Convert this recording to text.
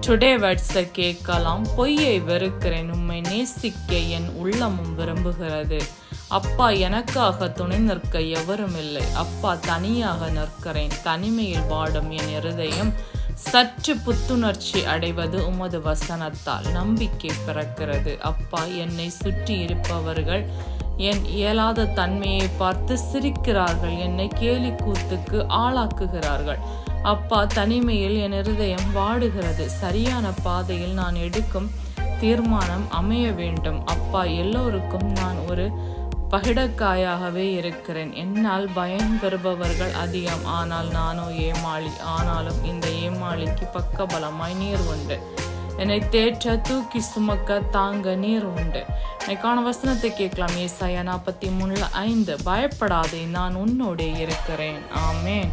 Today வேர்ட்ஸை கேட்கலாம். பொய்யை வெறுக்கிறேன், உம்மை நேசிக்க என் உள்ளமும் விரும்புகிறது. அப்பா, எனக்காக துணை நிற்க எவரும் இல்லை. அப்பா, தனியாக நிற்கிறேன். தனிமையில் வாடும் என் இருதயம் சற்று புத்துணர்ச்சி அடைவது உமது வசனத்தால். நம்பிக்கை பிறக்கிறது. அப்பா, என்னை சுற்றி இருப்பவர்கள் என் இயலாத தன்மையை பார்த்து சிரிக்கிறார்கள். என்னை கேலி கூத்துக்கு ஆளாக்குகிறார்கள். அப்பா, தனிமையில் என் இருதயம் வாடுகிறது. சரியான பாதையில் நான் எடுக்கும் தீர்மானம் அமைய வேண்டும். அப்பா, எல்லோருக்கும் நான் ஒரு பகிடக்காயாகவே இருக்கிறேன். என்னால் பயன் பெறுபவர்கள் அதிகம், ஆனால் நானோ ஏமாளி. ஆனாலும் இந்த ஏமாளிக்கு பக்கபலமாய் நீர் உண்டு. என்னை தேற்ற, தூக்கி சுமக்க, தாங்க நீர் உண்டு. இன்னைக்கான வசனத்தை கேட்கலாம். ஏசாயா 43:5. பயப்படாதே, நான் உன்னோடே இருக்கிறேன். ஆமென்.